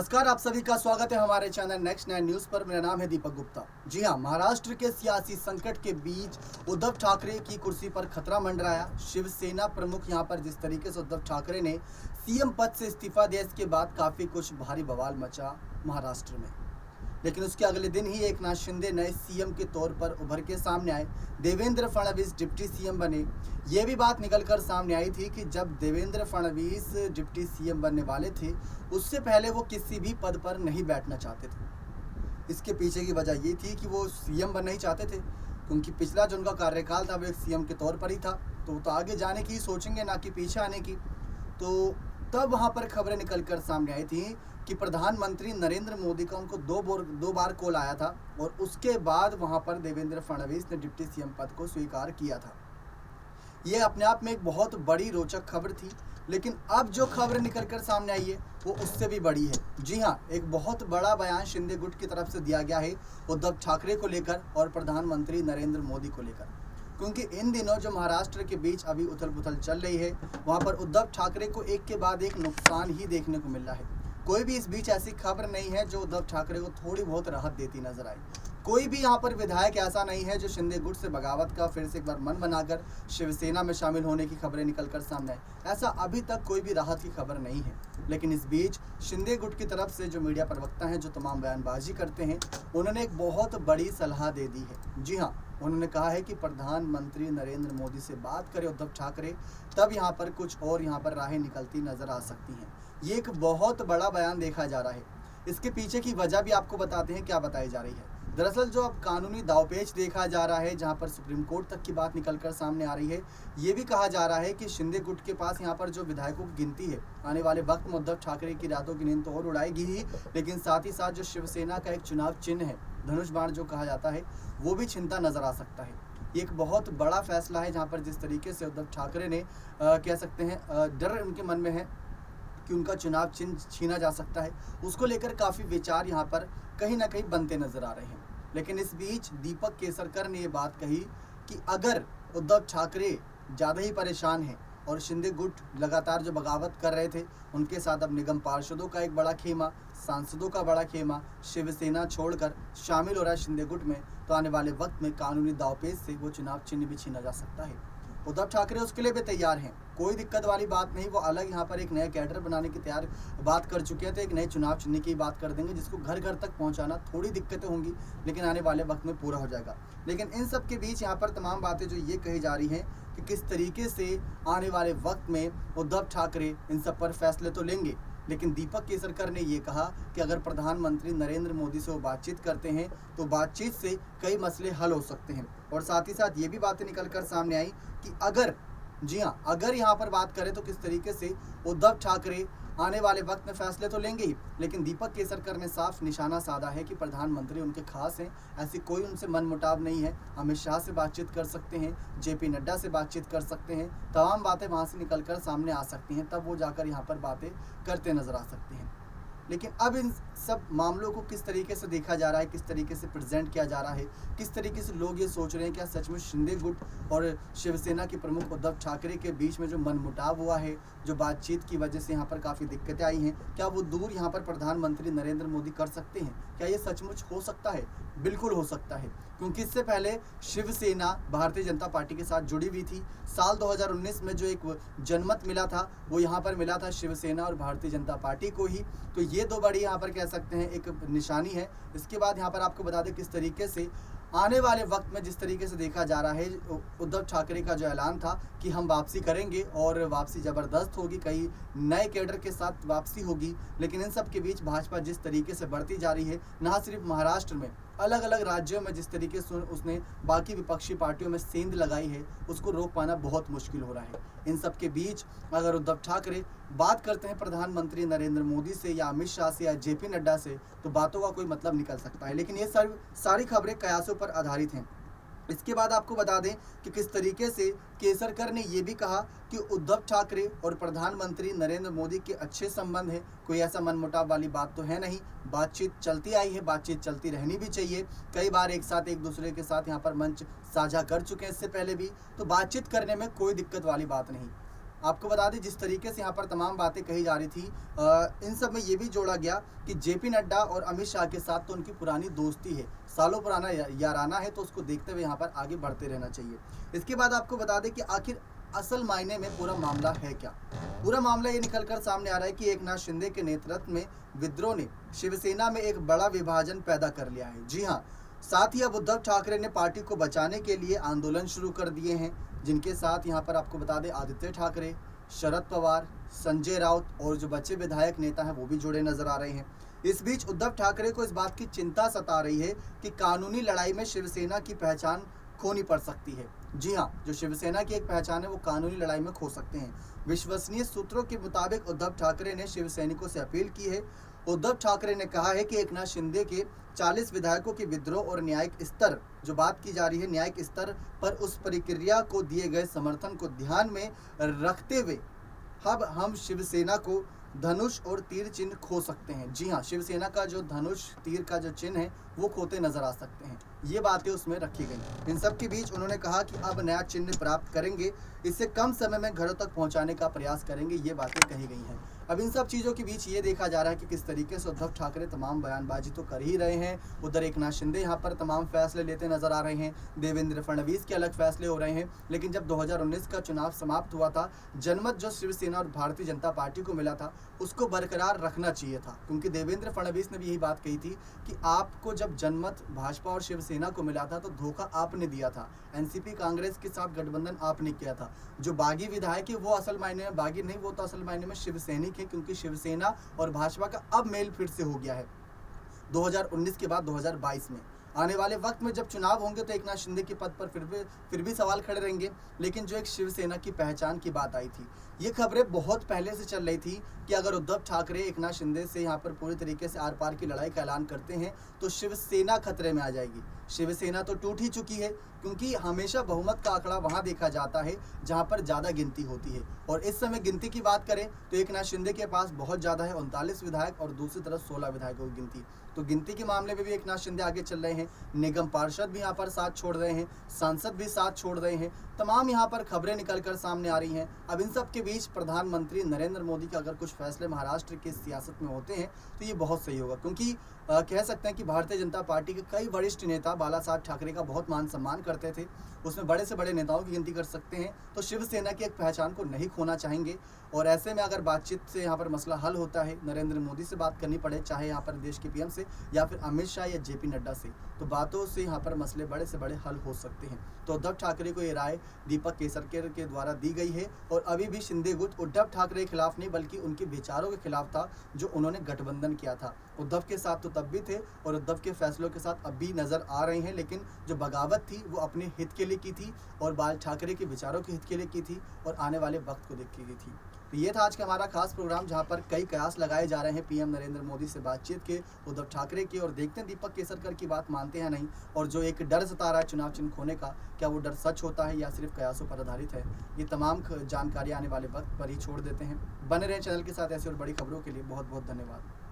नमस्कार, आप सभी का स्वागत है हमारे चैनल नेक्स्ट 9 न्यूज पर। मेरा नाम है दीपक गुप्ता। जी हां, महाराष्ट्र के सियासी संकट के बीच उद्धव ठाकरे की कुर्सी पर खतरा मंडराया। शिवसेना प्रमुख यहां पर जिस तरीके से उद्धव ठाकरे ने सीएम पद से इस्तीफा दिया, इसके बाद काफी कुछ भारी बवाल मचा महाराष्ट्र में। लेकिन उसके अगले दिन ही एकनाथ शिंदे नए सीएम के तौर पर उभर के सामने आए। देवेंद्र फडणवीस डिप्टी सीएम बने। ये भी बात निकलकर सामने आई थी कि जब देवेंद्र फडणवीस डिप्टी सीएम बनने वाले थे, उससे पहले वो किसी भी पद पर नहीं बैठना चाहते थे। इसके पीछे की वजह ये थी कि वो सीएम बनना ही चाहते थे, क्योंकि पिछला जो उनका कार्यकाल था वो एक सीएम के तौर पर ही था, तो वो तो आगे जाने की सोचेंगे, ना कि पीछे आने की। तो तब वहाँ पर खबरें निकलकर सामने आई थी कि प्रधानमंत्री नरेंद्र मोदी का उनको दो बार कॉल आया था, और उसके बाद वहाँ पर देवेंद्र फडणवीस ने डिप्टी सीएम पद को स्वीकार किया था। ये अपने आप में एक बहुत बड़ी रोचक खबर थी, लेकिन अब जो खबर निकलकर सामने आई है वो उससे भी बड़ी है। जी हाँ, एक बहुत बड़ा बयान शिंदे गुट की तरफ से दिया गया है उद्धव ठाकरे को लेकर और प्रधानमंत्री नरेंद्र मोदी को लेकर, क्योंकि इन दिनों जो महाराष्ट्र के बीच अभी उथल पुथल चल रही है, वहाँ पर उद्धव ठाकरे को एक के बाद एक नुकसान ही देखने को मिल रहा है। कोई भी इस बीच ऐसी खबर नहीं है जो उद्धव ठाकरे को थोड़ी बहुत राहत देती नजर आई। कोई भी यहाँ पर विधायक ऐसा नहीं है जो शिंदे गुट से बगावत का फिर से एक बार मन बनाकर शिवसेना में शामिल होने की खबरें निकलकर सामने आई। ऐसा अभी तक कोई भी राहत की खबर नहीं है। लेकिन इस बीच शिंदे गुट की तरफ से जो मीडिया प्रवक्ता हैं, जो तमाम बयानबाजी करते हैं, उन्होंने एक बहुत बड़ी सलाह दे दी है। जी हाँ, उन्होंने कहा है कि प्रधानमंत्री नरेंद्र मोदी से बात करें उद्धव ठाकरे, तब यहाँ पर कुछ और यहाँ पर राहें निकलती नजर आ सकती हैं। ये एक बहुत बड़ा बयान देखा जा रहा है। इसके पीछे की वजह भी आपको बताते हैं क्या बताई जा रही है। दरअसल जो अब कानूनी दावपेच देखा जा रहा है, जहां पर सुप्रीम कोर्ट तक की बात निकलकर सामने आ रही है, ये भी कहा जा रहा है कि शिंदे गुट के पास यहाँ पर जो विधायकों की गिनती है, आने वाले वक्त में उद्धव ठाकरे की रातों की नींद तो और उड़ाएगी ही, लेकिन साथ ही साथ जो शिवसेना का एक चुनाव चिन्ह है, धनुष बाण जो कहा जाता है, वो भी छिनता नजर आ सकता है। ये एक बहुत बड़ा फैसला है, जहाँ पर जिस तरीके से उद्धव ठाकरे ने कह सकते हैं डर उनके मन में है कि उनका चुनाव चिन्ह छीना जा सकता है, उसको लेकर काफ़ी विचार यहाँ पर कहीं ना कहीं बनते नजर आ रहे हैं। लेकिन इस बीच दीपक केसरकर ने ये बात कही कि अगर उद्धव ठाकरे ज़्यादा ही परेशान हैं और शिंदे गुट लगातार जो बगावत कर रहे थे, उनके साथ अब निगम पार्षदों का एक बड़ा खेमा, सांसदों का बड़ा खेमा शिवसेना छोड़कर शामिल हो रहा है शिंदे गुट में, तो आने वाले वक्त में कानूनी दावपेच से वो चुनाव चिन्ह भी छीना जा सकता है। उद्धव ठाकरे उसके लिए भी तैयार हैं, कोई दिक्कत वाली बात नहीं। वो अलग यहाँ पर एक नया कैडर बनाने की तैयार बात कर चुके हैं, तो एक नए चुनाव चिन्ह की बात कर देंगे, जिसको घर घर तक पहुँचाना थोड़ी दिक्कतें होंगी, लेकिन आने वाले वक्त में पूरा हो जाएगा। लेकिन इन सब के बीच यहाँ पर तमाम बातें जो ये कही जा रही हैं कि किस तरीके से आने वाले वक्त में उद्धव ठाकरे इन सब पर फैसले तो लेंगे, लेकिन दीपक केसरकर ने ये कहा कि अगर प्रधानमंत्री नरेंद्र मोदी से वो बातचीत करते हैं तो बातचीत से कई मसले हल हो सकते हैं। और साथ ही साथ ये भी बातें निकलकर सामने आई कि अगर, जी हाँ, अगर यहाँ पर बात करें तो किस तरीके से उद्धव ठाकरे आने वाले वक्त में फैसले तो लेंगे ही, लेकिन दीपक केसरकर ने साफ निशाना साधा है कि प्रधानमंत्री उनके खास हैं, ऐसी कोई उनसे मनमुटाव नहीं है। अमित शाह से बातचीत कर सकते हैं, जेपी नड्डा से बातचीत कर सकते हैं, तमाम बातें वहाँ से निकलकर सामने आ सकती हैं, तब वो जाकर यहाँ पर बातें करते नजर आ सकते हैं। लेकिन अब इन सब मामलों को किस तरीके से देखा जा रहा है, किस तरीके से प्रेजेंट किया जा रहा है, किस तरीके से लोग ये सोच रहे हैं क्या सचमुच शिंदे गुट और शिवसेना के प्रमुख उद्धव ठाकरे के बीच में जो मनमुटाव हुआ है, जो बातचीत की वजह से यहाँ पर काफ़ी दिक्कतें आई हैं, क्या वो दूर यहाँ पर प्रधानमंत्री नरेंद्र मोदी कर सकते हैं? क्या ये सचमुच हो सकता है? बिल्कुल हो सकता है, क्योंकि इससे पहले शिवसेना भारतीय जनता पार्टी के साथ जुड़ी हुई थी। साल 2019 में जो एक जनमत मिला था, वो यहाँ पर मिला था शिवसेना और भारतीय जनता पार्टी को ही। तो ये दो बड़ी यहाँ पर कह सकते हैं एक निशानी है। इसके बाद यहाँ पर आपको बता दें किस तरीके से आने वाले वक्त में जिस तरीके से देखा जा रहा है, उद्धव ठाकरे का जो ऐलान था कि हम वापसी करेंगे और वापसी ज़बरदस्त होगी, कई नए कैडर के साथ वापसी होगी। लेकिन इन सब के बीच भाजपा जिस तरीके से बढ़ती जा रही है, ना सिर्फ महाराष्ट्र में, अलग अलग राज्यों में जिस तरीके से उसने बाकी विपक्षी पार्टियों में सेंध लगाई है, उसको रोक पाना बहुत मुश्किल हो रहा है। इन सब के बीच अगर उद्धव ठाकरे बात करते हैं प्रधानमंत्री नरेंद्र मोदी से या अमित शाह से या जेपी नड्डा से, तो बातों का कोई मतलब निकल सकता है। लेकिन ये सारी खबरें कयासों पर आधारित हैं। इसके बाद आपको बता दें कि किस तरीके से केसरकर ने ये भी कहा कि उद्धव ठाकरे और प्रधानमंत्री नरेंद्र मोदी के अच्छे संबंध हैं, कोई ऐसा मनमुटाव वाली बात तो है नहीं। बातचीत चलती आई है, बातचीत चलती रहनी भी चाहिए। कई बार एक साथ एक दूसरे के साथ यहाँ पर मंच साझा कर चुके हैं इससे पहले भी, तो बातचीत करने में कोई दिक्कत वाली बात नहीं। आपको बता दें जिस तरीके से यहाँ पर तमाम बातें कही जा रही थी, इन सब में ये भी जोड़ा गया कि जेपी नड्डा और अमित शाह के साथ तो उनकी पुरानी दोस्ती है, सालों पुराना याराना है, तो उसको देखते हुए यहाँ पर आगे बढ़ते रहना चाहिए। इसके बाद आपको बता दें कि आखिर असल मायने में पूरा मामला है क्या। पूरा मामला ये निकलकर सामने आ रहा है कि एकनाथ शिंदे के नेतृत्व में विद्रोह ने शिवसेना में एक बड़ा विभाजन पैदा कर लिया है। जी हाँ, साथ ही अब उद्धव ठाकरे ने पार्टी को बचाने के लिए आंदोलन शुरू कर दिए हैं, जिनके साथ यहाँ पर आपको बता दें आदित्य ठाकरे, शरद पवार, संजय राउत और जो बच्चे विधायक नेता हैं वो भी जुड़े नजर आ रहे हैं। इस बीच उद्धव ठाकरे को इस बात की चिंता सता रही है कि कानूनी लड़ाई में शिवसेना की पहचान खोनी पड़ सकती है। जी हाँ, जो शिवसेना की एक पहचान है वो कानूनी लड़ाई में खो सकते हैं। विश्वसनीय सूत्रों के मुताबिक उद्धव ठाकरे ने शिवसैनिकों से अपील की है। उद्धव ठाकरे ने कहा है कि एकनाथ शिंदे के 40 विधायकों के विद्रोह और न्यायिक स्तर, जो बात की जा रही है न्यायिक स्तर पर, उस प्रक्रिया को दिए गए समर्थन को ध्यान में रखते हुए अब हम शिवसेना को धनुष और तीर चिन्ह खो सकते हैं। जी हाँ, शिवसेना का जो धनुष तीर का जो चिन्ह है वो खोते नजर आ सकते हैं। ये बातें उसमें रखी गई। इन सब के बीच उन्होंने कहा कि अब नया चिन्ह प्राप्त करेंगे, इसे कम समय में घरों तक पहुंचाने का प्रयास करेंगे, ये बातें कही गई हैं। अब इन सब चीज़ों के बीच ये देखा जा रहा है कि किस तरीके से उद्धव ठाकरे तमाम बयानबाजी तो कर ही रहे हैं, उधर एकनाथ शिंदे यहाँ पर तमाम फैसले लेते नजर आ रहे हैं, देवेंद्र फडणवीस के अलग फैसले हो रहे हैं। लेकिन जब 2019 का चुनाव समाप्त हुआ था, जनमत जो शिवसेना और भारतीय जनता पार्टी को मिला था उसको बरकरार रखना चाहिए था, क्योंकि देवेंद्र फडणवीस ने भी यही बात कही थी कि आपको जब जनमत भाजपा और शिवसेना को मिला था तो धोखा आपने दिया था, एनसीपी कांग्रेस के साथ गठबंधन आपने किया था। जो बागी विधायक है वो असल मायने में बागी नहीं, वो तो असल मायने में शिवसैनिक है, क्योंकि शिवसेना और भाजपा का अब मेल फिर से हो गया है 2019 के बाद 2022 में। आने वाले वक्त में जब चुनाव होंगे तो एकनाथ शिंदे के पद पर फिर भी सवाल खड़े रहेंगे। लेकिन जो एक शिवसेना की पहचान की बात आई थी, ये खबरें बहुत पहले से चल रही थी कि अगर उद्धव ठाकरे एकनाथ शिंदे से यहाँ पर पूरी तरीके से आर पार की लड़ाई का ऐलान करते हैं तो शिवसेना खतरे में आ जाएगी। शिवसेना तो टूट ही चुकी है, क्योंकि हमेशा बहुमत का आंकड़ा वहाँ देखा जाता है जहाँ पर ज़्यादा गिनती होती है। और इस समय गिनती की बात करें तो एकनाथ शिंदे के पास बहुत ज़्यादा है, 39 विधायक और दूसरी तरफ 16 विधायकों की गिनती। तो गिनती के मामले में भी एकनाथ शिंदे आगे चल रहे हैं, निगम पार्षद भी यहाँ पर साथ छोड़ रहे हैं, सांसद भी साथ छोड़ रहे हैं, तमाम यहाँ पर खबरें निकलकर सामने आ रही हैं। अब इन सब के बीच प्रधानमंत्री नरेंद्र मोदी के अगर कुछ फैसले महाराष्ट्र की सियासत में होते हैं तो ये बहुत सही होगा, क्योंकि कह सकते हैं कि भारतीय जनता पार्टी के कई वरिष्ठ नेता बाला साहब ठाकरे का बहुत मान सम्मान करते थे, उसमें बड़े से बड़े नेताओं की गिनती कर सकते हैं। तो शिवसेना की एक पहचान को नहीं खोना चाहेंगे, और ऐसे में अगर बातचीत से यहाँ पर मसला हल होता है, नरेंद्र मोदी से बात करनी पड़े, चाहे यहाँ पर देश के पीएम से या फिर अमित शाह या जेपी नड्डा से, तो बातों से यहाँ पर मसले बड़े से बड़े हल हो सकते हैं। तो उद्धव ठाकरे को ये राय दीपक केसरकर के द्वारा दी गई है, और अभी भी शिंदे गुट उद्धव ठाकरे के खिलाफ नहीं बल्कि उनके विचारों के खिलाफ था जो उन्होंने गठबंधन किया था। उद्धव के साथ तो तब भी थे और उद्धव के फैसलों के साथ अब भी नजर आ रहे हैं, लेकिन जो बगावत थी वो अपने हित के लिए की थी और बाल ठाकरे के विचारों के हित के लिए की थी और आने वाले वक्त को देख के की थी। तो ये था आज का हमारा खास प्रोग्राम, जहां पर कई कयास लगाए जा रहे हैं पीएम नरेंद्र मोदी से बातचीत के, उद्धव ठाकरे के, और देखते हैं दीपक केसरकर की बात मानते हैं नहीं, और जो एक डर सता रहा है चुनाव चिन्ह खोने का, क्या वो डर सच होता है या सिर्फ कयासों पर आधारित है। ये तमाम जानकारी आने वाले वक्त पर ही छोड़ देते हैं। बने रहें चैनल के साथ ऐसी और बड़ी खबरों के लिए। बहुत बहुत धन्यवाद।